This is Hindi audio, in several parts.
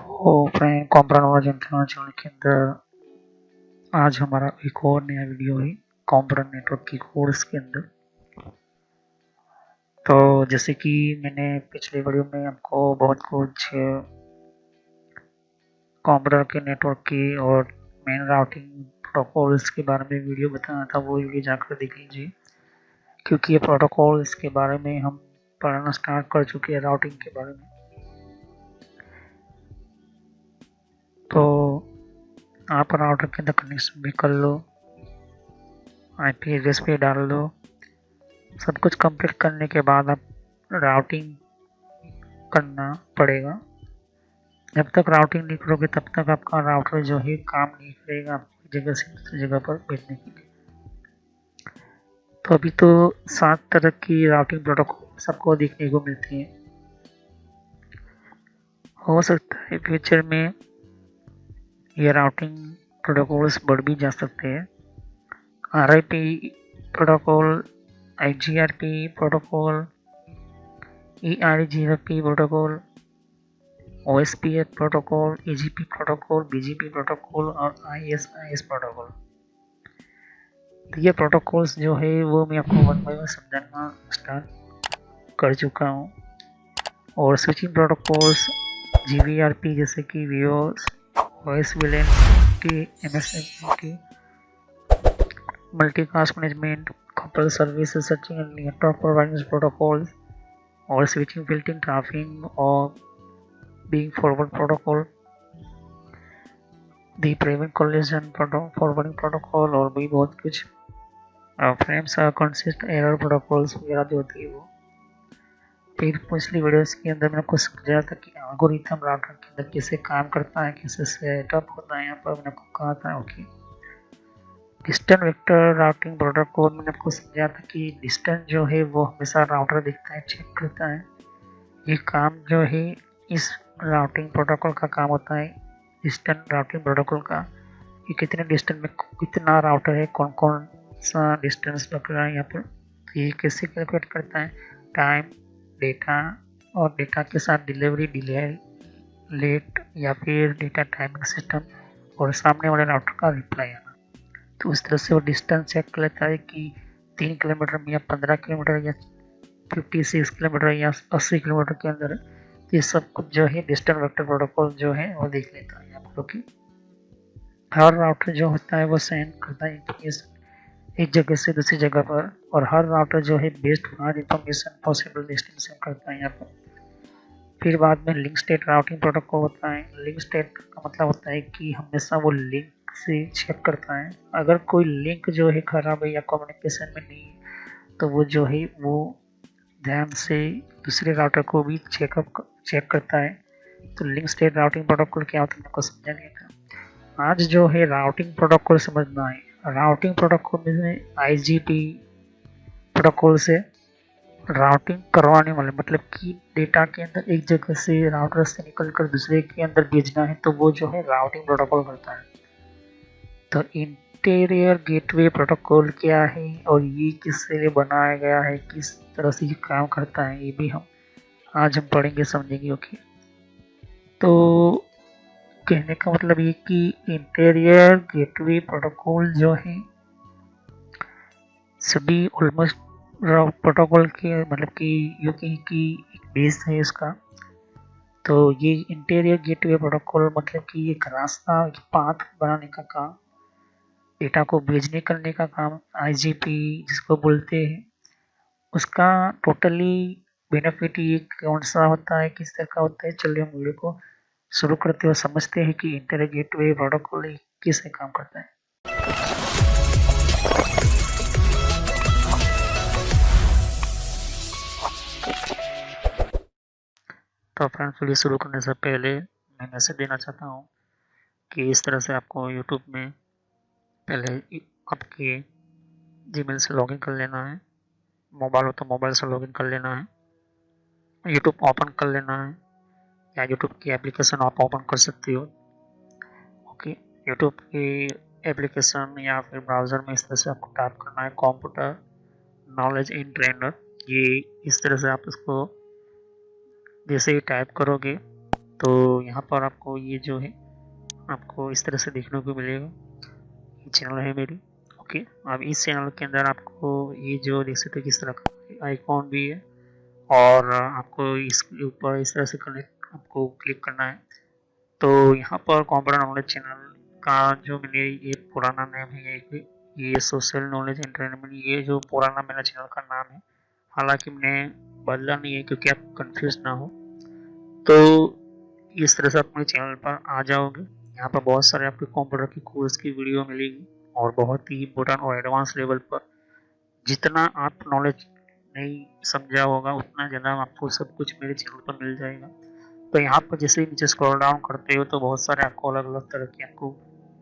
तो फ्रेंड कॉम्प्रोनोलॉजी इंटरनेशनल के अंदर आज हमारा एक और नया वीडियो है कॉम्प्रोन नेटवर्क की कोर्स के अंदर। तो जैसे कि मैंने पिछले वीडियो में आपको बहुत कुछ कॉम्प्रोन के नेटवर्क की और मेन राउटिंग प्रोटोकॉल्स के बारे में वीडियो बताया था, वो वीडियो जाकर देख लीजिए क्योंकि ये प्रोटोकॉल्स के बारे में हम पढ़ना स्टार्ट कर चुके हैं राउटिंग के बारे में। तो आप राउटर के अंदर कनेक्शन भी कर लो, आईपी एड्रेस भी डाल दो। सब कुछ कंप्लीट करने के बाद आप राउटिंग करना पड़ेगा। जब तक राउटिंग नहीं करोगे तब तक आपका राउटर जो है काम नहीं करेगा आपको जगह से दूसरी जगह पर भेजने के लिए। तो अभी तो 7 तरह की राउटिंग प्रोटोकॉल सबको देखने को मिलती है। हो सकता है फ्यूचर में ये राउटिंग प्रोटोकॉल्स बढ़ भी जा सकते हैं। RIP protocol, IGRP protocol, EIGRP protocol, OSPF protocol, EGP protocol, BGP protocol और ISIS प्रोटोकॉल। तो ये प्रोटोकॉल्स जो है वो मैं आपको वन बाय वन समझाना स्टार्ट कर चुका हूँ। और स्विचिंग प्रोटोकॉल्स GVRP जैसे कि VOS, OSVLAN की, MSNP की, multicast management, couple service searching and network providers protocols और स्विचिंग फिल्टरिंग ट्रैफिक और being forward protocol, the prevent collision forwarding protocol और भी बहुत कुछ frames consist error protocols वगैरह जो होती है वो। फिर पिछली वीडियोस के अंदर मैंने आपको समझाया था कि एल्गोरिथम राउटर के अंदर कैसे काम करता है, कैसे सेटअप होता है। यहाँ पर मैंने आपको कहा था okay distance vector routing protocol मैंने आपको समझाया था कि डिस्टेंस जो है वो हमेशा राउटर देखता है, चेक करता है। ये काम जो है इस राउटिंग प्रोटोकॉल का काम होता है, डिस्टेंस राउटिंग प्रोटोकॉल का। ये कितने डिस्टेंस में कितना राउटर है, कौन कौन सा डिस्टेंस लग रहा है यहाँ पर। तो ये कैसे कैलकुलेट करता है, टाइम, डेटा और डेटा के साथ डिलीवरी डिले, लेट या फिर डेटा टाइमिंग सिस्टम और सामने वाले राउटर का रिप्लाई आना। तो इस तरह से वो डिस्टेंस चेक कर लेता है कि 3 किलोमीटर में या 15 किलोमीटर या 56 किलोमीटर या 80 किलोमीटर के अंदर। ये सब कुछ जो है डिस्टेंस वेक्टर प्रोटोकॉल जो है वो देख लेता है आप लोग की। हर राउटर जो होता है वो सेंड करता है इंफॉर्मेशन एक जगह से दूसरी जगह पर, और हर राउटर जो है बेस्ड हर इंफॉर्मेशन पॉसिबल डिस्टेंस सेंड करता है यहाँ पर। फिर बाद में लिंक स्टेट राउटिंग प्रोटोकॉल होता है। लिंक स्टेट का मतलब होता है कि हमेशा वो लिंक से चेक करता है। अगर कोई लिंक जो है खराब है या कम्युनिकेशन में नहीं है तो वो जो है वो ध्यान से दूसरे राउटर को भी चेक करता है। तो लिंक स्टेट राउटिंग प्रोटोकॉल क्या होता है आपको समझा नहीं था। आज जो है राउटिंग प्रोटोकॉल समझना है। राउटिंग प्रोटोकॉल में IGP प्रोटोकॉल से राउटिंग करवाने वाले, मतलब कि डेटा के अंदर एक जगह से राउटर से निकलकर दूसरे के अंदर भेजना है तो वो जो है राउटिंग प्रोटोकॉल करता है। तो इंटीरियर गेटवे प्रोटोकॉल क्या है और ये किसके लिए बनाया गया है, किस तरह से ये काम करता है, ये भी आज हम पढ़ेंगे, समझेंगे। ओके, तो कहने का मतलब ये कि इंटीरियर गेटवे प्रोटोकॉल जो है सभी ऑलमोस्ट प्रोटोकॉल के मतलब कि यूके की एक बेस है इसका। तो ये इंटीरियर गेटवे प्रोटोकॉल मतलब कि एक रास्ता, एक पाथ बनाने का काम, डेटा को भेजने करने का काम IGP जिसको बोलते हैं, उसका टोटली बेनिफिट ये कौन सा होता है, किस तरह का होता है। चलिए हम वीडियो को शुरू करते हुए समझते हैं कि इंटीरियर गेटवे प्रोटोकॉल किससे काम करता है। तो फ्रेंड्स वीडियो शुरू करने से पहले मैं मैसेज देना चाहता हूँ कि इस तरह से आपको यूट्यूब में पहले आपके जीमेल से लॉगिन कर लेना है। मोबाइल हो तो मोबाइल से लॉगिन कर लेना है, यूट्यूब ओपन कर लेना है, या यूट्यूब की एप्लीकेशन आप ओपन कर सकते हो। ओके, यूट्यूब की एप्लीकेशन या फिर ब्राउज़र में इस तरह से आपको टाइप करना है कंप्यूटर नॉलेज इन ट्रेनर। ये इस तरह से आप इसको जैसे ही टाइप करोगे तो यहाँ पर आपको ये जो है आपको इस तरह से देखने को मिलेगा। ये चैनल है मेरी। ओके, अब इस चैनल के अंदर आपको ये जो देख सकते हो किस तरह का आइकॉन भी है, और आपको इसके ऊपर इस तरह से कनेक्ट आपको क्लिक करना है। तो यहाँ पर कंप्यूटर नॉलेज चैनल का जो मैंने ये पुराना नाम है, ये सोशल नॉलेज एंटरटेनमेंट, ये जो पुराना मेरा चैनल का नाम है, हालांकि मैंने बदला नहीं है क्योंकि आप कंफ्यूज ना हो। तो इस तरह से आप मेरे चैनल पर आ जाओगे। यहाँ पर बहुत सारे आपके कंप्यूटर की कोर्स की वीडियो मिलेगी, और बहुत ही इम्पोर्टेंट और एडवांस लेवल पर जितना आप नॉलेज नहीं समझा होगा उतना ज़्यादा आपको सब कुछ मेरे चैनल पर मिल जाएगा। तो यहाँ पर जैसे ही नीचे स्क्रॉल डाउन करते हो तो बहुत सारे आपको अलग अलग तरह के आपको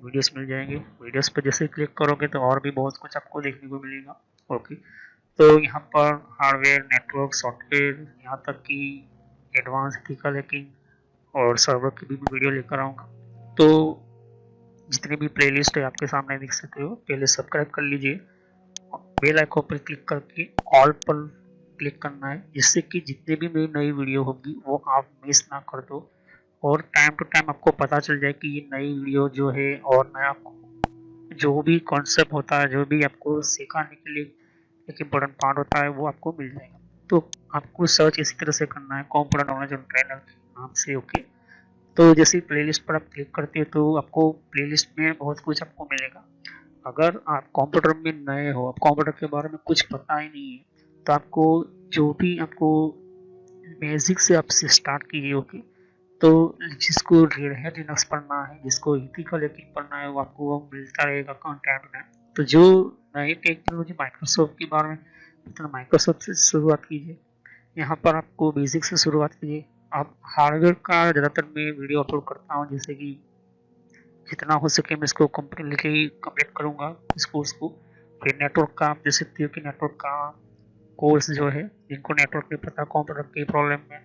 वीडियोस मिल जाएंगे। वीडियोस पर जैसे क्लिक करोगे तो और भी बहुत कुछ आपको देखने को मिलेगा। ओके, तो यहाँ पर हार्डवेयर, नेटवर्क, सॉफ्टवेयर, यहाँ तक कि एडवांस एथिकल हैकिंग और सर्वर की भी वीडियो लेकर आऊँगा। तो जितनी भी प्लेलिस्ट है आपके सामने देख सकते हो। पहले सब्सक्राइब कर लीजिए, बेल आइकन पर क्लिक करके ऑल पर क्लिक करना है, जिससे कि जितनी भी मेरी नई वीडियो होगी वो आप मिस ना कर दो, और टाइम टू टाइम आपको पता चल जाए कि ये नई वीडियो जो है और नया जो भी कॉन्सेप्ट होता है, जो भी आपको सिखाने के लिए एक इम्पोर्टेंट पार्ट होता है, वो आपको मिल जाएगा। तो आपको सर्च इसी तरह से करना है, कंप्यूटर नॉलेज ट्रेनर के नाम से। ओके, तो जैसे प्लेलिस्ट पर आप क्लिक करते हो तो आपको प्लेलिस्ट में बहुत कुछ आपको मिलेगा। अगर आप कंप्यूटर में नए हो, आप कंप्यूटर के बारे में कुछ पता ही नहीं है, तो आपको जो भी आपको बेसिक से आपसे स्टार्ट कीजिए। ओके, तो जिसको रेड हैट लिनक्स पढ़ना है, जिसको एथिकल हैकिंग पढ़ना है, वो आपको वो मिलता रहेगा कंटेंट में। तो जो नई टेक्नोलॉजी माइक्रोसॉफ्ट के बारे में, तो माइक्रोसॉफ्ट से शुरुआत कीजिए। यहाँ पर आपको बेसिक से शुरुआत कीजिए। आप हार्डवेयर का ज़्यादातर मैं वीडियो अपलोड करता हूँ, जैसे कि जितना हो सके मैं इसको कम्प्लीटली कंप्लीट करूँगा इस कोर्स को। फिर नेटवर्क का आप देख सकते हो कि नेटवर्क का कोर्स जो है, जिनको नेटवर्क नहीं पता, कंप्यूटर की प्रॉब्लम में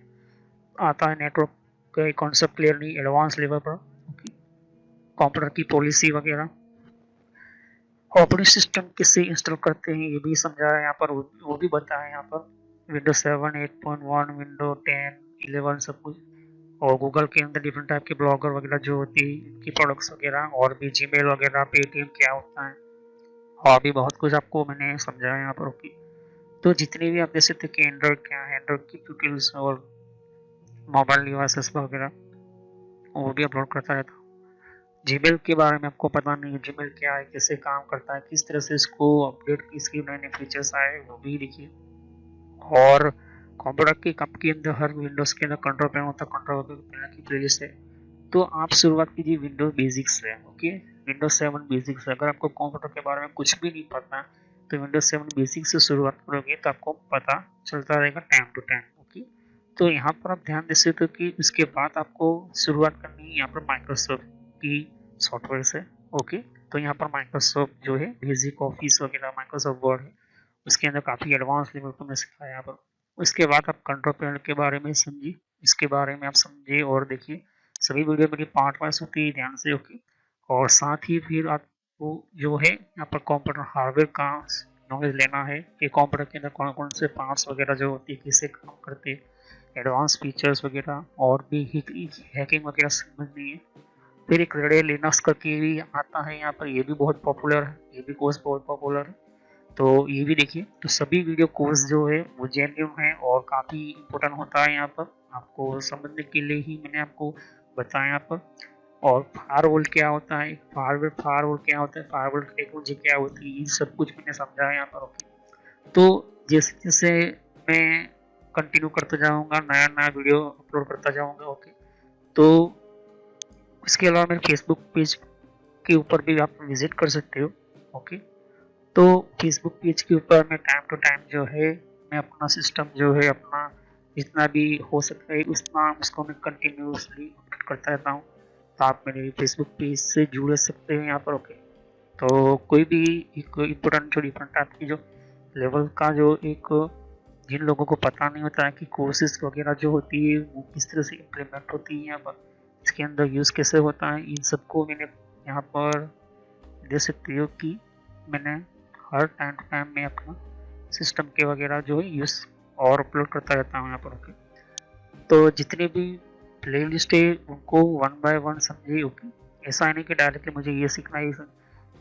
आता है, नेटवर्क का कॉन्सेप्ट क्लियर नहीं एडवांस लेवल पर, कंप्यूटर की पॉलिसी वगैरह, ऑपरेटिंग सिस्टम किससे इंस्टॉल करते हैं ये भी समझा है यहाँ पर, वो भी बताया है यहाँ पर। विंडोज 7, 8.1, विंडो 10, 11 सब कुछ, और गूगल के अंदर डिफरेंट टाइप के ब्लॉगर वगैरह जो होती है, इनकी प्रोडक्ट्स वगैरह, और भी जीमेल वगैरह, पेटीएम क्या होता है, और भी बहुत कुछ आपको मैंने समझाया यहाँ पर। ओके, तो जितने भी आप देख सकते हैं कि एंड्रॉइड क्या है, एंड्रॉइड की ट्यूटोरियल्स और मोबाइल डिवाइसेस वगैरह, वो भी अपलोड करता रहता हूँ। जीमेल के बारे में आपको पता नहीं है, जीमेल क्या है, कैसे काम करता है, किस तरह से इसको अपडेट, इसके नए नए फीचर्स आए, वो भी देखिए। और कंप्यूटर के कप के अंदर हर विंडोज के अंदर कंट्रोल पैनल होता है, कंट्रोल पैनल की प्लेलिस्ट है। तो आप शुरुआत कीजिए विंडोज बेसिक्स से। Okay, Windows 7 basics. अगर आपको कंप्यूटर के बारे में कुछ भी नहीं पता तो विंडोज 7 बेसिक्स से शुरुआत करोगे तो आपको पता चलता रहेगा टाइम टू टाइम। ओके, तो यहाँ पर आप ध्यान दे सकते हो कि उसके बाद आपको शुरुआत करनी है यहाँ पर माइक्रोसॉफ्ट की सॉफ्टवेयर से। ओके, तो यहाँ पर माइक्रोसॉफ्ट जो है बेसिक ऑफिस वगैरह, माइक्रोसॉफ्ट वर्ड है, उसके अंदर काफ़ी एडवांस लेवल को मैं सिखाया यहाँ पर। उसके बाद आप कंट्रोल पैनल के बारे में समझिए, इसके बारे में आप समझिए और देखिए। सभी वीडियो मेरी पार्ट वाइज होती है, ध्यान से। ओके, और साथ ही फिर आपको जो है यहाँ पर कंप्यूटर हार्डवेयर का नॉलेज लेना है कि कंप्यूटर के अंदर कौन कौन से पार्ट्स वगैरह जो होती है, कैसे काम करते हैं, एडवांस फीचर्स वगैरह, और भी हैकिंग वगैरह समझनी है। फिर एक रेड लिनक्स करके भी आता है यहाँ पर, ये भी बहुत पॉपुलर है, ये भी कोर्स बहुत पॉपुलर है, तो ये भी देखिए। तो सभी वीडियो कोर्स जो है वो जेन्युइन है और काफ़ी इम्पोर्टेंट होता है यहाँ पर, आपको समझने के लिए ही मैंने आपको बताया यहाँ पर। और फायरवॉल क्या होता है, फायरवॉल क्या होता है, फायरवॉल टेक्नोलॉजी क्या होती है, ये सब कुछ मैंने समझाया यहाँ पर। ओके, तो जैसे जैसे मैं कंटिन्यू करते जाऊँगा, नया नया वीडियो अपलोड करता जाऊँगा। ओके, तो इसके अलावा मेरे फेसबुक पेज के ऊपर भी आप विजिट कर सकते हो। ओके, तो फेसबुक पेज के ऊपर मैं टाइम टू टाइम जो है मैं अपना सिस्टम जो है अपना जितना भी हो सकता है उतना उसको मैं कंटिन्यूसली अपडेट करता रहता हूँ। तो आप मेरे फेसबुक पेज से जुड़ सकते हैं यहाँ पर। ओके, तो कोई भी एक इम्पोर्टेंट जो डिफरेंट टाइप की जो लेवल का जो एक, जिन लोगों को पता नहीं होता है कि कोर्सेज वगैरह जो होती है वो किस तरह से इम्प्लीमेंट होती है यहाँ पर, इसके अंदर यूज़ कैसे होता है, इन सबको मैंने यहाँ पर दे सकती हो कि मैंने हर टाइम टू टाइम में अपना सिस्टम के वगैरह जो है यूज़ और अपलोड करता रहता हूँ यहाँ पर। ओके, तो जितने भी प्ले लिस्ट है उनको वन बाय वन समझिए। ओके, ऐसा है नहीं कि डायरेक्टली मुझे ये सीखना है,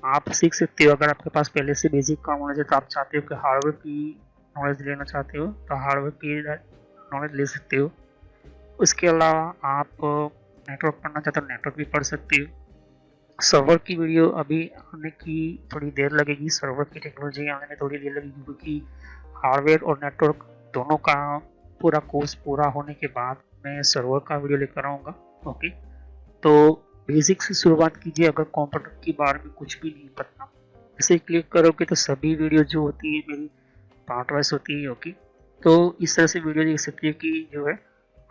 आप सीख सकते हो। अगर आपके पास पहले से बेसिक का नॉलेज है तो आप चाहते हो कि हार्डवेयर की नॉलेज लेना चाहते हो तो हार्डवेयर की नॉलेज ले सकते हो। उसके अलावा आप नेटवर्क पढ़ना चाहते हो नेटवर्क भी पढ़ सकते हो। सर्वर की वीडियो अभी आने की थोड़ी देर लगेगी, सर्वर की टेक्नोलॉजी आने में थोड़ी देर लगेगी, क्योंकि हार्डवेयर और नेटवर्क दोनों का पूरा कोर्स पूरा होने के बाद मैं सर्वर का वीडियो लेकर आऊँगा। ओके, तो बेसिक से शुरुआत कीजिए। अगर कंप्यूटर के बारे में कुछ भी नहीं पता, इसे क्लिक करोगे तो सभी वीडियो जो होती है मेरी पार्ट वाइज होती है। ओके, तो इस तरह से वीडियो देख सकती है कि जो है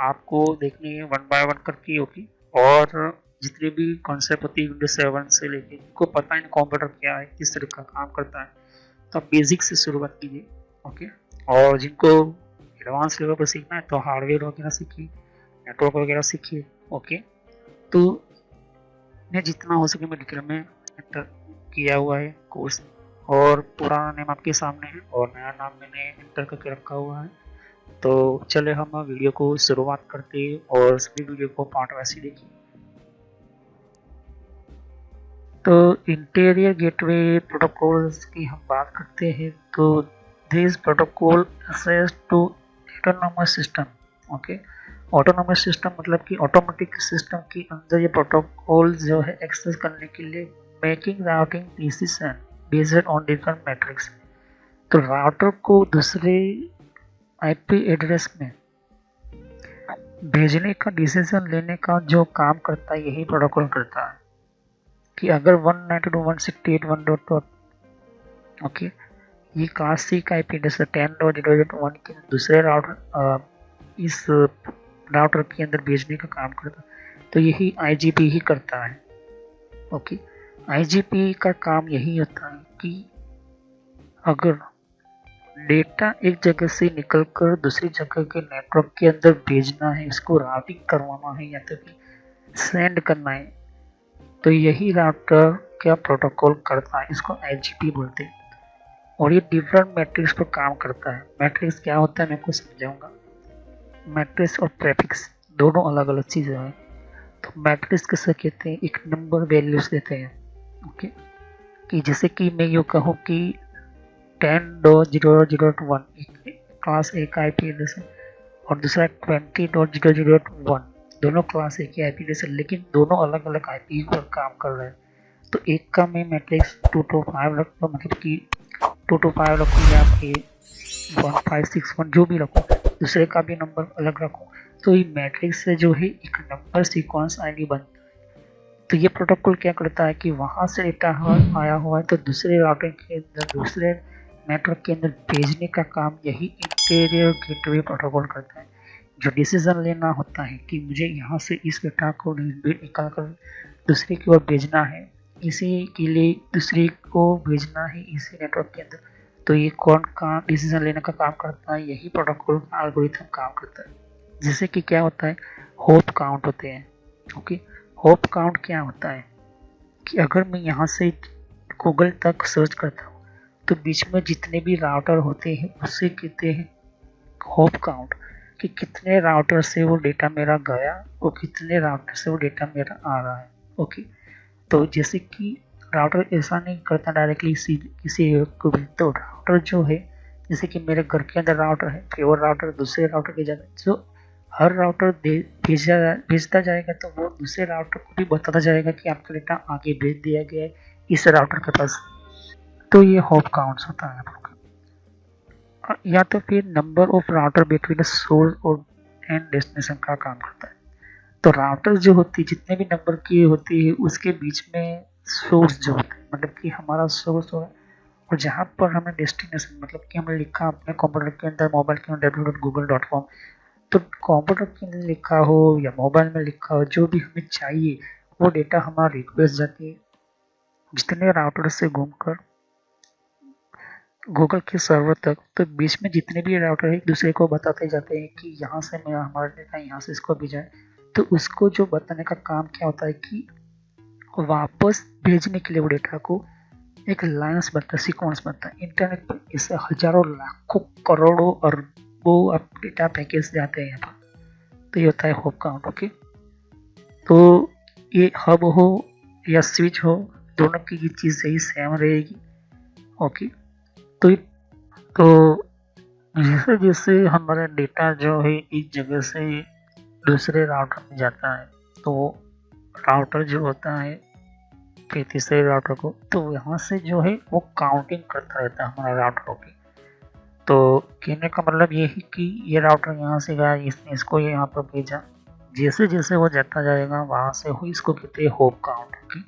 आपको देखनी है वन बाय वन करके। ओके, और जितने भी कॉन्सेप्ट होती है विंडोज 7 से लेके, इनको पता है कंप्यूटर क्या है, किस तरह का काम करता है, तो आप बेसिक से शुरुआत कीजिए। ओके, और जिनको एडवांस लेवल पर सीखना है तो हार्डवेयर वगैरह सीखिए, नेटवर्क वगैरह सीखिए। ओके, तो मैं जितना हो सके मैं डिटेल में एंटर किया हुआ है कोर्स, और पुराना नेम आपके सामने है और नया नाम मैंने एंटर करके रखा हुआ है। तो चले हम वीडियो को शुरुआत करते हैं और सभी वीडियो को पार्ट वाइज ही देखिए। तो इंटीरियर गेटवे प्रोटोकॉल्स की हम बात करते हैं तो this protocol access to autonomous system. Okay, autonomous system मतलब कि ऑटोमेटिक सिस्टम के अंदर ये प्रोटोकॉल जो है एक्सेस करने के लिए making routing decision based on different matrix. तो राउटर को दूसरे आईपी एड्रेस में भेजने का डिसीजन लेने का जो काम करता है यही प्रोटोकॉल करता है। कि अगर 192.168.1.1 ओके, ये क्लास सी का आईपी एड्रेस 10.0.1 के दूसरे राउटर इस राउटर के अंदर भेजने का काम करता है, तो यही आईजीपी ही करता है। ओके, आईजीपी का काम यही होता है कि अगर डेटा एक जगह से निकलकर दूसरी जगह के नेटवर्क के अंदर भेजना है, इसको राउटिंग करवाना है या तो फिर सेंड करना है, तो यही राउटर क्या प्रोटोकॉल करता है, इसको आईजीपी बोलते हैं। और ये डिफरेंट मैट्रिक्स पर काम करता है। मैट्रिक्स क्या होता है मैं आपको समझाऊंगा। मैट्रिक्स और प्रेफिक्स दोनों अलग अलग चीज़ें हैं। तो मैट्रिक्स किसे कहते हैं, एक नंबर वैल्यूज देते हैं। ओके, कि जैसे कि मैं यूँ कहूँ कि 10.0.0.1 एक क्लास ए का आईपी एड्रेस है और दूसरा 20.0.0.1, दोनों क्लास ए के आईपी एड्रेस है, लेकिन दोनों अलग अलग आईपी पर काम कर रहे हैं। तो एक का मैं मैट्रिक्स 225 रखूँ, मतलब कि 225 रखूँ या फिर 1561 जो भी रखूँ, दूसरे का भी नंबर अलग रखूँ, तो ये मैट्रिक्स से जो है एक नंबर सीक्वेंस आईडी बनता है। तो ये प्रोटोकॉल क्या करता है कि वहाँ से डेटा आया हुआ है तो दूसरे राउटर के अंदर, दूसरे नेटवर्क के अंदर भेजने का काम यही इंटीरियर गेटवे प्रोटोकॉल करता है। जो डिसीजन लेना होता है कि मुझे यहाँ से इस डेटा को निकाल कर दूसरे की ओर भेजना है, इसी के लिए दूसरे को भेजना है इसी नेटवर्क के अंदर, तो ये कौन का डिसीजन लेने का काम करता है, यही प्रोटोकॉल एल्गोरिथम काम करता है। जैसे कि क्या होता है, होप काउंट होते हैं। ओके, होप काउंट क्या होता है कि अगर मैं यहाँ से गूगल तक सर्च करता हूँ तो बीच में जितने भी राउटर होते हैं उससे कहते हैं होप काउंट, कि कितने राउटर से वो डेटा मेरा गया और कितने राउटर से वो डेटा मेरा आ रहा है। ओके, तो जैसे कि राउटर ऐसा नहीं करता डायरेक्टली किसी को भी, तो राउटर जो है जैसे कि मेरे घर के अंदर राउटर है, फिर वो राउटर दूसरे राउटर के जाता है, जो हर राउटर भेजता जाएगा तो वो दूसरे राउटर को भी बताता जाएगा कि आपका डेटा आगे भेज दिया गया है इस राउटर के पास। तो ये होप काउंट्स होता है। या तो फिर number of router between source और एंड डेस्टिनेशन का काम करता है। तो राउटर जो होती है जितने भी नंबर की होती है उसके बीच में सोर्स जो होता है, मतलब कि हमारा सोर्स हो, और जहाँ पर हमें डेस्टिनेशन मतलब कि हमने लिखा अपने कंप्यूटर के अंदर, मोबाइल के अंदर www.google.com, तो कंप्यूटर के अंदर लिखा हो या मोबाइल में लिखा हो, जो भी हमें चाहिए वो डेटा हमारा रिक्वेस्ट जाती है जितने राउटर से घूमकर गूगल के सर्वर तक। तो बीच में जितने भी राउटर एक दूसरे को बताते जाते हैं कि यहाँ से मेरा हमारा डेटा यहाँ से इसको भेजा है, तो उसको जो बताने का काम क्या होता है कि वापस भेजने के लिए वो डेटा को एक लाइन्स बनता है, सीक्वेंस बनता है। इंटरनेट पर इससे हजारों लाखों करोड़ों अरबों डेटा पैकेज जाते हैं यहाँ पर। तो ये होता है होप काउंट। ओके, तो ये हब हो या स्विच हो, दोनों की ये चीज़ सही सेम रहेगी। ओके, तो जैसे जैसे हमारा डेटा जो है एक जगह से दूसरे राउटर में जाता है, तो राउटर जो होता है फिर तीसरे राउटर को, तो यहाँ से जो है वो काउंटिंग करता रहता है हमारा राउटर की। तो कहने का मतलब ये है कि ये राउटर यहाँ से गया, इसने इसको यहाँ पर भेजा, जैसे जैसे वो जाता जाएगा वहाँ से हो, इसको कहते हैं होप काउंट की।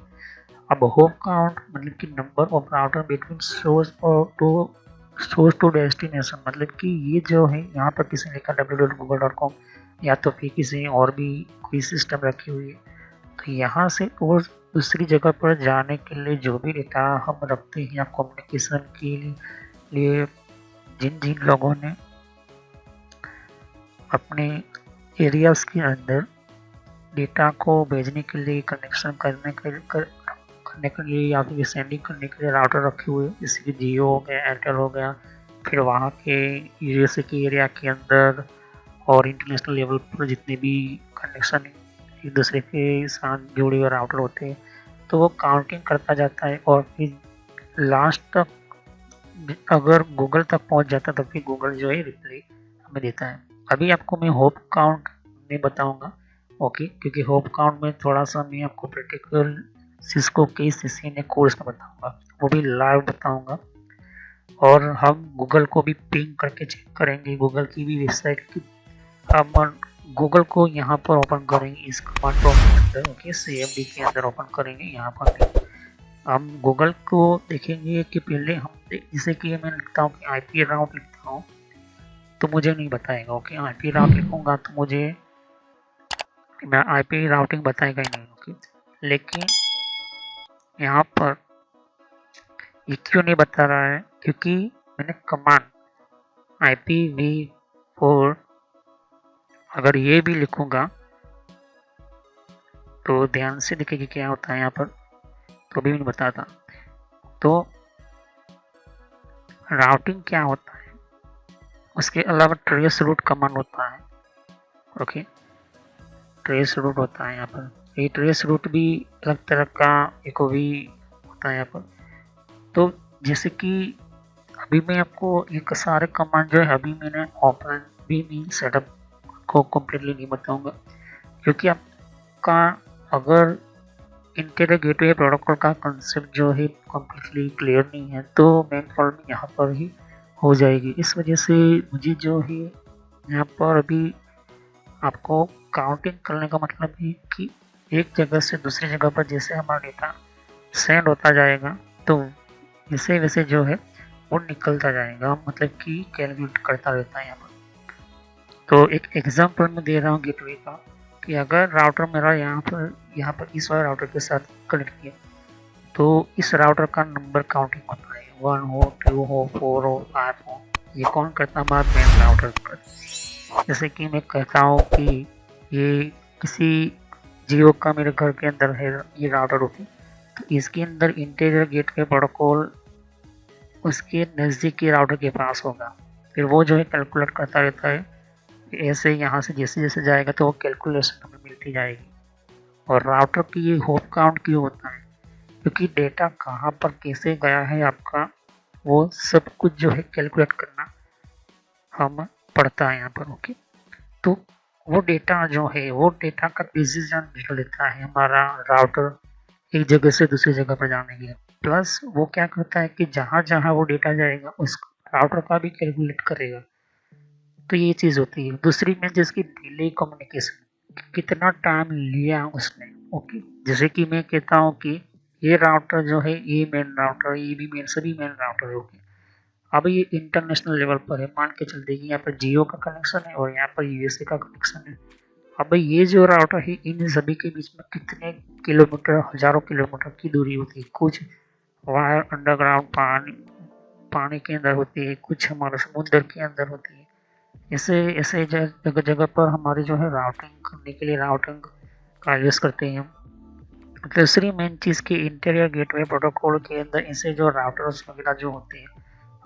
अब होप काउंट मतलब कि number of router between source to destination, मतलब कि ये जो है यहाँ पर किसी ने लिखा www.google.com या तो फिर किसी और भी कोई सिस्टम रखी हुई है, तो यहाँ से और दूसरी जगह पर जाने के लिए जो भी डेटा हम रखते हैं या कम्युनिकेशन के लिए जिन जिन लोगों ने अपने एरियाज के अंदर डेटा को भेजने के लिए, कनेक्शन करने के लिए या फिर सेंडिंग करने के लिए राउटर रखे हुए, जैसे कि जियो हो गया, एयरटेल हो गया, फिर वहाँ के यूएसए के एरिया के अंदर और इंटरनेशनल लेवल पर जितने भी कनेक्शन एक दूसरे के साथ जुड़े हुए राउटर होते हैं, तो वो काउंटिंग करता जाता है और फिर लास्ट तक अगर गूगल तक पहुंच जाता तो फिर गूगल जो है रिप्लाई हमें देता है। अभी आपको मैं होप काउंट में बताऊंगा। ओके, क्योंकि होप काउंट में थोड़ा सा मैं आपको प्रैक्टिकल सिस्को के सीसीएनए कोर्स में बताऊंगा, वो भी लाइव बताऊंगा, और हम गूगल को भी पिंग करके चेक करेंगे, गूगल की भी वेबसाइट की। हम गूगल को यहाँ पर ओपन करेंगे, इस कमांड प्रॉम्प्ट के अंदर। ओके, CMD के अंदर ओपन करेंगे। यहाँ पर हम गूगल को देखेंगे कि पहले हम जैसे कि मैं लिखता हूँ कि IP राउट लिखता हूँ तो मुझे नहीं बताएगा। ओके, IP राउट लिखूंगा तो मुझे मैं IP राउटिंग बताएगा ही नहीं। ओके, लेकिन यहाँ पर ये क्यों नहीं बता रहा है, क्योंकि मैंने कमांड IPv4 अगर ये भी लिखूंगा तो ध्यान से देखिए क्या होता है यहाँ पर, तो भी नहीं बताता। तो राउटिंग क्या होता है, उसके अलावा ट्रेस रूट कमांड होता है। ओके, ट्रेस रूट होता है यहाँ पर, ये ट्रेस रूट भी अलग तरह का एक भी होता है यहाँ पर। तो जैसे कि अभी मैं आपको एक सारे कमांड जो है अभी मैंने ओपन भी मीन सेटअप को कम्प्लीटली नहीं बताऊंगा, क्योंकि आपका अगर इंटीरियर गेटवे प्रोटोकॉल का कंसेप्ट जो है कम्प्लीटली क्लियर नहीं है तो मेन प्रॉब्लम यहाँ पर ही हो जाएगी। इस वजह से मुझे जो है यहाँ पर अभी आपको काउंटिंग करने का मतलब है कि एक जगह से दूसरी जगह पर जैसे हमारा डेटा सेंड होता जाएगा तो वैसे वैसे जो है वो निकलता जाएगा, मतलब कि कैलकुलेट करता रहता है यहाँ पर। तो एक एग्जांपल मैं दे रहा हूँ गेटवे का, कि अगर राउटर मेरा यहाँ पर इस वाले राउटर के साथ कनेक्ट किया तो इस राउटर का नंबर काउंटिंग होता है, 1 हो, 2 हो, 4 हो, 5 हो, ये कौन करता है, हमारा मेन राउटर पर। जैसे कि मैं कहता हूँ कि ये किसी जियो का मेरे घर के अंदर है ये राउटर होगी, तो इसके अंदर इंटीरियर गेटवे प्रोटोकॉल उसके नज़दीक के राउटर के पास होगा, फिर वो जो है कैलकुलेट करता रहता है। ऐसे यहाँ से जैसे जैसे जाएगा तो वो कैलकुलेशन हमें मिलती जाएगी। और राउटर की ये होप काउंट क्यों होता है, क्योंकि डेटा कहाँ पर कैसे गया है आपका, वो सब कुछ जो है कैलकुलेट करना हम पड़ता है यहाँ पर। ओके, तो वो डेटा जो है वो डेटा का डिसीजन जो लेता है हमारा राउटर एक जगह से दूसरी जगह पर जाने के लिए। प्लस वो क्या करता है कि जहाँ जहाँ वो डेटा जाएगा उस राउटर का भी कैलकुलेट करेगा। तो ये चीज़ होती है। दूसरी में जिसकी डिले कम्युनिकेशन, कितना टाइम लिया उसने। ओके, जैसे कि मैं कहता हूँ कि ये राउटर जो है ये मेन राउटर, ये भी मेन, सभी मेन राउटर है। ओके, अब ये इंटरनेशनल लेवल पर है, मान के चलते कि यहाँ पर जियो का कनेक्शन है और यहाँ पर यूएसए का कनेक्शन है। अब ये जो राउटर है इन सभी के बीच में कितने किलोमीटर, हजारों किलोमीटर की दूरी होती है। कुछ वायर अंडरग्राउंड पानी के अंदर होती है, कुछ हमारे समुद्र के अंदर होती है। ऐसे ऐसे जगह जगह पर हमारे जो है राउटिंग करने के लिए राउटिंग का यूज़ करते हैं हम। दूसरी मेन चीज़ की इंटीरियर गेटवे प्रोटोकॉल के अंदर ऐसे जो राउटर्स वगैरह जो होते हैं,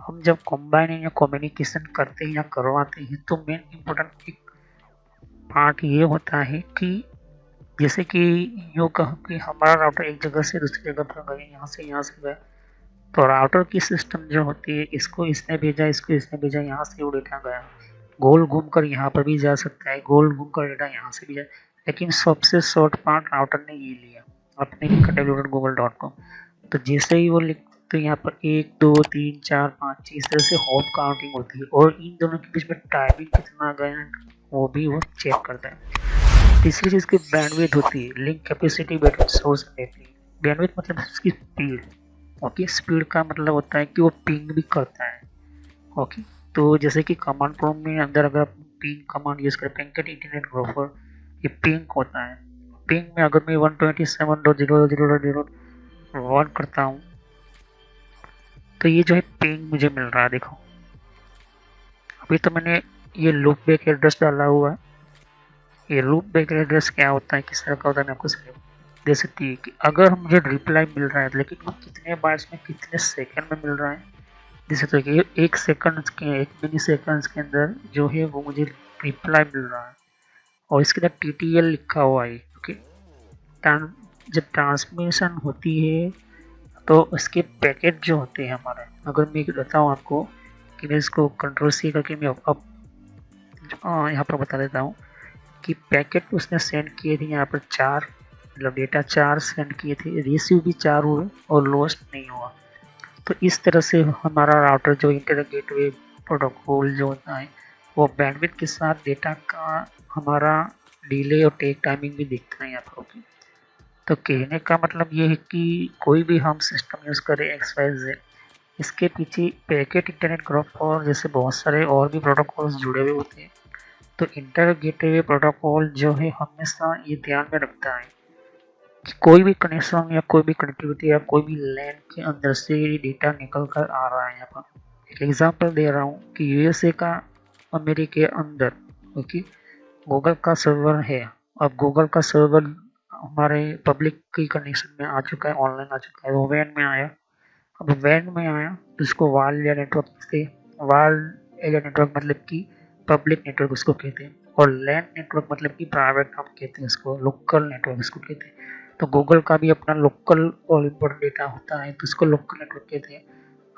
हम जब कंबाइनिंग या कम्युनिकेशन करते हैं या करवाते हैं तो मेन इम्पोर्टेंट एक पार्ट ये होता है कि जैसे कि यूँ कहो कि हमारा राउटर एक जगह से दूसरी जगह पर गए, यहाँ से गए, तो राउटर की सिस्टम जो होती है, इसको इसने भेजा, इसको इसने भेजा, यहाँ से वो डेटा गया, गोल घूम कर यहाँ पर भी जा सकता है, गोल घूम कर डेटा यहाँ से भी जाए, लेकिन सबसे शॉर्ट पार्ट राउटर ने ये लिया, आपने लिखा www.google.com, तो जैसे ही वो लिख, तो यहाँ पर 1 2 3 4 5 इस तरह से हॉप काउंटिंग होती है, और इन दोनों के बीच में टाइमिंग कितना गया है वो भी वो चेक करता है। तीसरी चीज़ की बैंडविड्थ होती है, link capacity between source and data. Bandwidth मतलब उसकी स्पीड, ओके, स्पीड का मतलब होता है कि वो पिंग भी करता है, ओके। तो जैसे कि कमांड प्रॉम्प्ट में अंदर अगर पिंग कमांड यूज़ करें, पिंग इंटरनेट ग्रोवर, ये पिंग होता है। पिंग में अगर मैं 127.0.0.0.1 करता हूँ, तो ये जो है पिंग मुझे मिल रहा है, देखो अभी तो मैंने ये लूप बैक एड्रेस डाला हुआ है। ये लूप बैक एड्रेस क्या होता है, किस तरह का होता है, मैं आपको दे सकती है कि अगर मुझे रिप्लाई मिल रहा है, लेकिन वो कितने बाइट्स में कितने सेकंड में मिल रहा है, जैसे तो कि 1 सेकंड के 1 मिली सेकंड्स के अंदर जो है वो मुझे रिप्लाई मिल रहा है, और इसके अंदर TTL लिखा हुआ है, ओके। जब ट्रांसमिशन होती है तो उसके पैकेट जो होते हैं हमारे, अगर मैं बताऊँ आपको कि मैं इसको कंट्रोल-C करके मैं अब यहाँ पर बता देता हूँ कि पैकेट उसने सेंड किए थे यहाँ पर 4, मतलब डेटा 4 सेंड किए थे, रिसीव भी 4 हुए और लॉस्ट नहीं हुआ। तो इस तरह से हमारा राउटर जो इंटरनेट गेटवे प्रोटोकॉल जो होता है, वो बैंडविड्थ के साथ डेटा का हमारा डिले और टेक टाइमिंग भी दिखता है यहाँ पर, ओके। तो कहने का मतलब ये है कि कोई भी हम सिस्टम यूज़ करें XYZ, इसके पीछे पैकेट इंटरनेट ग्रुप और जैसे बहुत सारे और भी प्रोटोकॉल्स जुड़े हुए होते हैं। तो इंटरनेट गेटवे प्रोटोकॉल जो है हमेशा ये ध्यान में रखता है कि कोई भी कनेक्शन या कोई भी कनेक्टिविटी या कोई भी लैन के अंदर से डेटा निकल कर आ रहा है। यहाँ पर एक एग्जांपल दे रहा हूँ कि USA का अमेरिका के अंदर, ओके, गूगल का सर्वर है। अब गूगल का सर्वर हमारे पब्लिक की कनेक्शन में आ चुका है, ऑनलाइन आ चुका है, वो वैन में आया। अब वैन में आया तो उसको वाल एरिया नेटवर्क से, वाल एरिया नेटवर्क मतलब कि पब्लिक नेटवर्क उसको कहते हैं, और लैन नेटवर्क मतलब कि प्राइवेट हम कहते हैं उसको, लोकल नेटवर्क उसको कहते हैं। तो गूगल का भी अपना लोकल और इम्पोर्टेंट डेटा होता है, तो उसको लोकल नेटवर्क कहते हैं।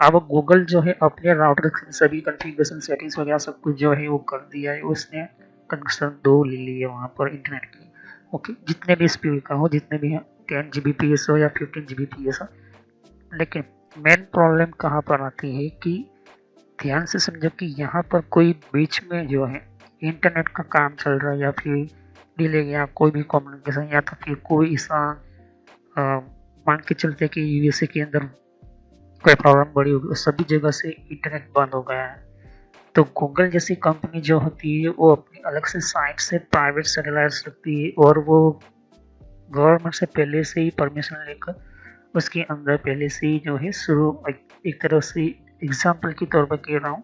अब गूगल जो है अपने राउटर के सभी कॉन्फ़िगरेशन सेटिंग्स वगैरह सब कुछ जो है वो कर दिया है, उसने कनेक्शन 2 ले लिए वहाँ पर इंटरनेट की, ओके, जितने भी स्पीड का हो, जितने भी 10 Gbps हो या 15 Gbps हो। लेकिन मेन प्रॉब्लम कहाँ पर आती है कि ध्यान से समझो कि यहाँ पर कोई बीच में जो है इंटरनेट का काम चल रहा है, या फिर डिले या कोई भी कम्युनिकेशन, या तो फिर कोई ऐसा मान के चलते कि USA के अंदर कोई प्रॉब्लम बड़ी होगी, सभी जगह से इंटरनेट बंद हो गया है। तो गूगल जैसी कंपनी जो होती है वो अपनी अलग से साइट से प्राइवेट सैटेलाइट्स रखती है, और वो गवर्नमेंट से पहले से ही परमिशन लेकर उसके अंदर पहले से ही जो है शुरू, एक तरह से एग्जाम्पल के तौर पर कह रहा हूँ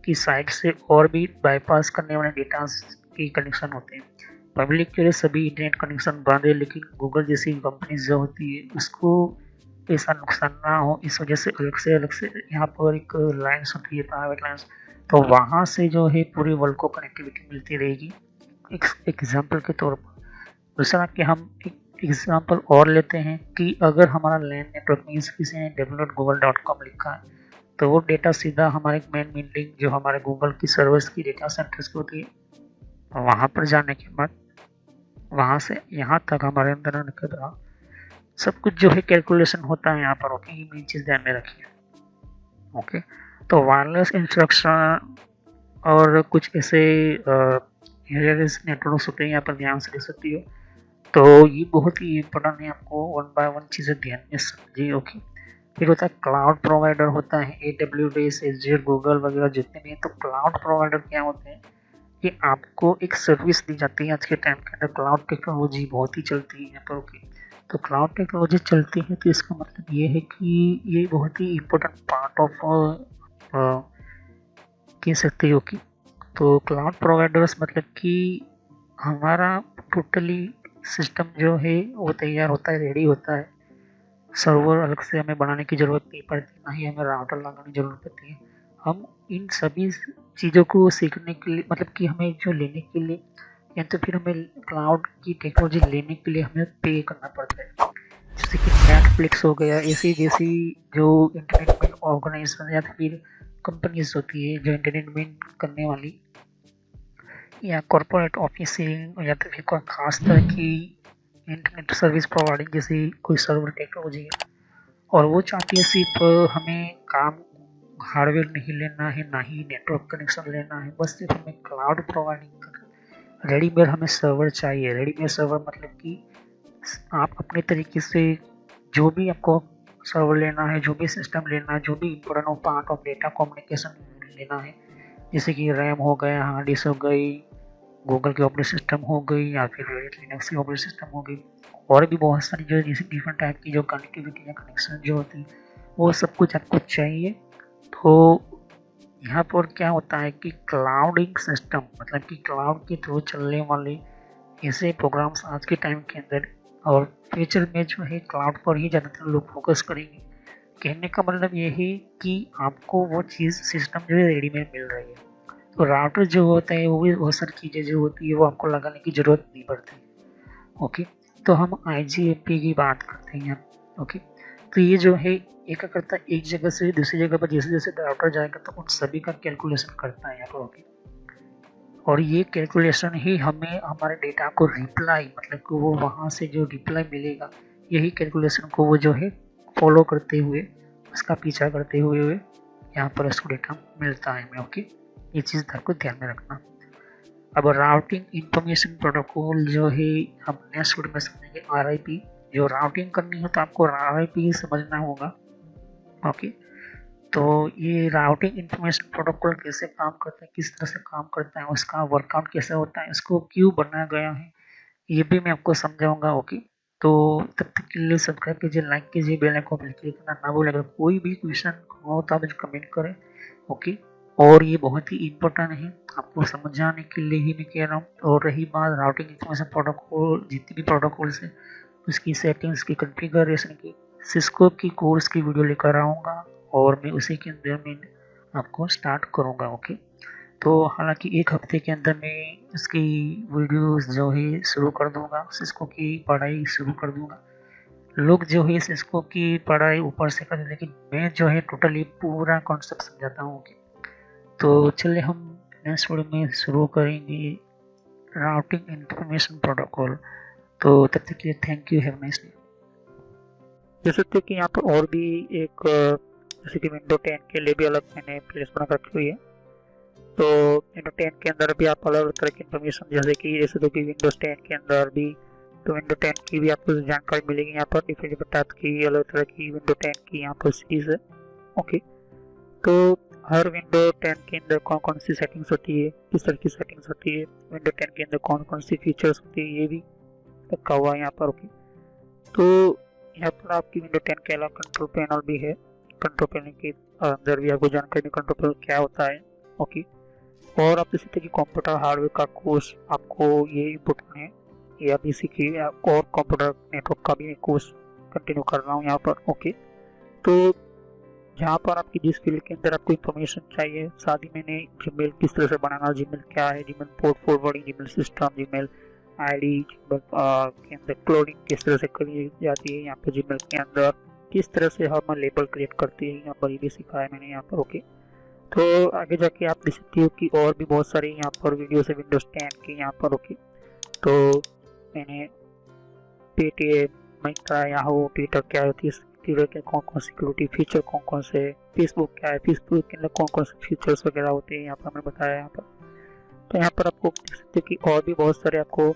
कि साइट से और भी बाईपास करने वाले डेटा की कनेक्शन होते हैं। पब्लिक के लिए सभी इंटरनेट कनेक्शन बंद है, लेकिन गूगल जैसी कंपनी जो होती है उसको ऐसा नुकसान ना हो, इस वजह से अलग से यहाँ पर एक लाइन्स होती है, प्राइवेट लाइन्स, तो वहाँ से जो है पूरे वर्ल्ड को कनेक्टिविटी मिलती रहेगी, एक एग्जाम्पल के तौर पर। दूसरा कि हम एक एग्जाम्पल और लेते हैं कि अगर हमारा लैन नेटवर्क मीन्स किसी ने www.google.com लिखा है, तो वो डेटा सीधा हमारे मेन मीटिंग जो हमारे गूगल की सर्वर्स की डेटा सेंटर्स की होती है, वहाँ पर जाने के बाद वहाँ से यहाँ तक हमारे अंदर आने के बाद सब कुछ जो है कैलकुलेशन होता है यहाँ पर, ओके। ये मेन चीज़ ध्यान में रखिए, ओके। तो वायरलेस इंस्ट्रक्शन और कुछ ऐसे नेटवर्क्स होते हैं, यहाँ पर ध्यान से देख सकती हो। तो ये बहुत ही इम्पोर्टेंट है, आपको 1 by 1 चीज़ें ध्यान में समझिए, ओके। फिर होता है क्लाउड प्रोवाइडर, होता है AWS, Azure, गूगल वगैरह जितने भी हैं। तो क्लाउड प्रोवाइडर क्या होते हैं कि आपको एक सर्विस दी जाती है। आज के टाइम के अंदर क्लाउड टेक्नोलॉजी बहुत ही चलती है यहाँ पर, ओके। तो क्लाउड टेक्नोलॉजी चलती है तो इसका मतलब ये है कि ये बहुत ही इम्पोर्टेंट पार्ट ऑफ कह सकते हो कि, तो क्लाउड प्रोवाइडर्स मतलब कि हमारा टोटली सिस्टम जो है वो तैयार होता है, रेडी होता है, सर्वर अलग से हमें बनाने की ज़रूरत नहीं पड़ती, ना ही हमें राउटर लगाने की ज़रूरत पड़ती है। हम इन सभी चीज़ों को सीखने के लिए, मतलब कि हमें जो लेने के लिए या तो फिर हमें क्लाउड की टेक्नोलॉजी लेने के लिए हमें पे करना पड़ता है। जैसे कि नेटफ्लिक्स हो गया, ऐसी जैसी जो इंटरटेनमेंट ऑर्गेनाइजेशन या फिर कंपनीज होती है जो इंटरटेनमेंट करने वाली, या कॉर्पोरेट ऑफिसिंग, या तो फिर कोई खास तरह की इंटरनेट सर्विस प्रोवाइडिंग जैसी कोई सर्वर टेक्नोलॉजी है, और वो चाहती है सिर्फ हमें काम हार्डवेयर नहीं लेना है, ना ही नेटवर्क कनेक्शन लेना है, बस सिर्फ हमें क्लाउड प्रोवाइडिंग करना। रेडीमेड हमें सर्वर चाहिए। रेडीमेड सर्वर मतलब कि आप अपने तरीके से जो भी आपको सर्वर लेना है, जो भी सिस्टम लेना है, जो भी important part of data communication लेना है, जैसे कि रैम हो गया, हार्ड डिस्क हो गई, गूगल की ऑपरेटिंग सिस्टम हो गई, या फिर लिनक्स की ऑपरेटिंग सिस्टम हो गई, और भी बहुत सारी जो डिफरेंट टाइप की जो कनेक्टिविटी या कनेक्शन जो होती है, वो सब कुछ आपको चाहिए। तो यहाँ पर क्या होता है कि क्लाउडिंग सिस्टम मतलब कि क्लाउड के थ्रू चलने वाले ऐसे प्रोग्राम्स आज के टाइम के अंदर और फ्यूचर में जो है क्लाउड पर ही ज़्यादातर लोग फोकस करेंगे। कहने का मतलब ये है कि आपको वो चीज़ सिस्टम जो है रेडीमेड मिल रही है। तो राउटर जो होता है वो भी बहुत सारी चीज़ें जो होती है वो आपको लगाने की ज़रूरत नहीं पड़ती। ओके, तो हम IGMP की बात करते हैं यहाँ। ओके, तो ये जो है एक करता है एक जगह से दूसरी जगह पर जैसे जैसे राउटर जाएगा तो उन सभी का कैलकुलेशन करता है यहाँ पर। ओके, और ये कैलकुलेशन ही हमें हमारे डेटा को रिप्लाई मतलब कि वो वहाँ से जो रिप्लाई मिलेगा, यही कैलकुलेशन को वो जो है फॉलो करते हुए उसका पीछा करते हुए यहाँ पर उसको डेटा मिलता है हमें। ओके, ये चीज़ आपको ध्यान में रखना। अब राउटिंग इंफॉर्मेशन प्रोटोकॉल जो है हम नेक्स्ट वीडियो में समझेंगे। RIP जो राउटिंग करनी हो तो आपको RIP समझना होगा। ओके, तो ये राउटिंग इंफॉर्मेशन प्रोटोकॉल कैसे काम करता है, किस तरह से काम करता है, उसका वर्कआउट कैसे होता है, इसको क्यों बनाया गया है, ये भी मैं आपको समझाऊंगा। ओके, तो तब तक के लिए सब्सक्राइब कीजिए, लाइक कीजिए, बेल आइकन पर क्लिक करना ना भूलें। अगर कोई भी क्वेश्चन हो तो आप मुझे कमेंट करें। ओके, और ये बहुत ही इम्पोर्टेंट है, आपको समझाने के लिए ही मैं कह रहा हूँ। और रही बात राउटिंग इंफॉर्मेशन प्रोटोकॉल, जितनी भी प्रोटोकॉल्स है उसकी सेटिंग्स की कॉन्फ़िगरेशन की सिस्को की कोर्स की वीडियो लेकर आऊँगा, और मैं उसी के अंदर मैं आपको स्टार्ट करूँगा। ओके, तो हालांकि एक हफ्ते के अंदर मैं इसकी वीडियोस जो है शुरू कर दूंगा, सिस्को की पढ़ाई शुरू कर दूंगा। लोग जो है सिस्को की पढ़ाई ऊपर से करें, लेकिन मैं जो है टोटली पूरा कॉन्सेप्ट समझाता हूँ। तो चलिए हम नेक्स्ट वीडियो में शुरू करेंगे राउटिंग इंफॉर्मेशन प्रोटोकॉल। तो तब तक के लिए thank you, have nice day. देख सकते हैं कि यहाँ पर और भी एक जैसे कि विंडो 10 के लिए भी अलग मैंने प्लेलिस्ट बना रखी हुई है। तो विंडो 10 के अंदर भी आप अलग अलग तरह की इन्फॉर्मेशन जैसे कि कि विंडोज 10 के अंदर भी तो विंडो 10 की भी आपको जानकारी मिलेगी। यहाँ पर डिफरेंट टाइप की अलग तरह की विंडो 10 की यहाँ पर सीरीज है। ओके, तो हर विंडो 10 के अंदर कौन कौन सी सेटिंग्स होती है, किस तरह की सेटिंग्स होती है, विंडो 10 के अंदर कौन कौन सी फीचर्स होती है, ये भी रखा हुआ है यहाँ पर। ओके, तो यहाँ पर आपकी विंडो 10 के अलावा कंट्रोल पैनल भी है। कंट्रोल पैनल के अंदर भी आपको जानकारी कंट्रोल पैनल क्या होता है। ओके, और आप इसी तरह की कंप्यूटर हार्डवेयर का कोर्स आपको ये इम्पोर्टेंट है, ये आप इसी की और कंप्यूटर नेटवर्क का भी कोर्स कंटिन्यू कर रहा हूँ यहाँ पर। ओके, तो जहाँ पर आपकी जिस फील्ड के अंदर आपको इन्फॉर्मेशन चाहिए, साथ ही मैंने जीमेल किस तरह से बनाना, जीमेल क्या है, Gmail port forwarding, Gmail system, Gmail ID, Gmail के अंदर क्लोनिंग किस तरह से करी जाती है, यहाँ पर जीमेल के अंदर किस तरह से हम लेबल क्रिएट करते हैं, यहाँ पर ये भी सिखाया मैंने यहाँ पर। ओके, तो आगे जाके आप देख सकते हो कि और भी बहुत सारे यहाँ पर वीडियो है विंडोज 10 के यहाँ पर। ओके, तो मैंने पेटीएम, मिंत्रा, याहू, ट्विटर क्या होती है, ट्विटर के कौन कौन सिक्योरिटी फीचर कौन कौन से, फेसबुक क्या है, फेसबुक के अंदर कौन कौन से फीचर्स वगैरह होते हैं यहाँ पर मैंने बताया यहाँ पर। तो यहाँ पर आपको देख सकते हो कि और भी बहुत सारे आपको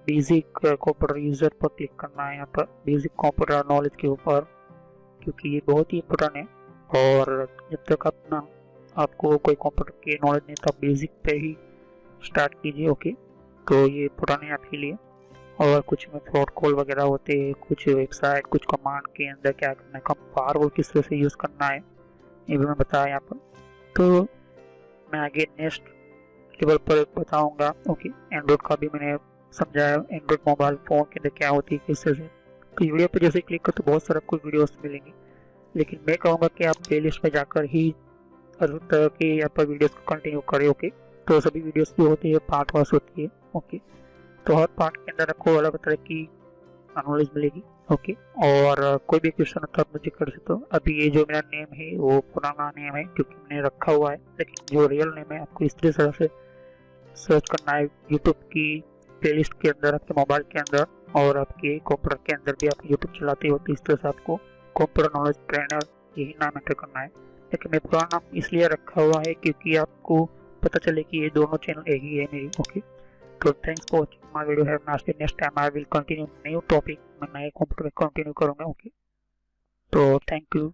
बेसिक कंप्यूटर यूजर पर क्लिक करना है, यहाँ पर बेसिक कंप्यूटर नॉलेज के ऊपर, क्योंकि ये बहुत ही इम्पोर्टेंट है। और जब तक अपना आपको कोई कंप्यूटर की नॉलेज नहीं तो आप बेसिक पे ही स्टार्ट कीजिए। ओके, तो ये पुराने आपके लिए। और कुछ में फ्रॉड कॉल वगैरह होते हैं, कुछ वेबसाइट, कुछ कमांड के अंदर क्या करना है, फायरवॉल किस तरह से यूज़ करना है, ये भी मैं बताया यहाँ पर। तो मैं आगे नेक्स्ट लेवल पर बताऊँगा। ओके, एंड्रॉइड का भी मैंने समझाया, एंड्रॉइड मोबाइल फ़ोन के अंदर क्या होती है, किस तरह से। तो वीडियो पर जैसे क्लिक कर तो बहुत सारे आपको वीडियोस मिलेंगे, लेकिन मैं कहूँगा कि आप प्ले लिस्ट में जाकर ही हर तरह की यहाँ पर वीडियोस को कंटिन्यू करें। ओके, तो सभी वीडियोस जो होती है पार्ट वाइज होती है। ओके। तो हर पार्ट के अंदर आपको अलग तरह की नॉलेज मिलेगी। ओके, और कोई भी क्वेश्चन होता है आप मुझे कर सकते हो। अभी ये जो मेरा नेम है वो पुराना नेम है क्योंकि मैंने रखा हुआ है, लेकिन जो रियल नेम है आपको इस तरह से सर्च करना है यूट्यूब की प्लेलिस्ट के अंदर, आपके मोबाइल के अंदर और आपके कंप्यूटर के अंदर भी। आप यूट्यूब चलाते हो तो इस तरह से आपको कंप्यूटर नॉलेज ट्रेनर यही नाम एंटर करना है। लेकिन मैं पुराना नाम इसलिए रखा हुआ है क्योंकि आपको पता चले कि ये दोनों चैनल एक ही है मेरी। ओके, तो thanks for watching my video. Have nice day. Next time I will continue new topic, मैं नए कंप्यूटर में कंटिन्यू करूँगा। ओके, तो थैंक यू।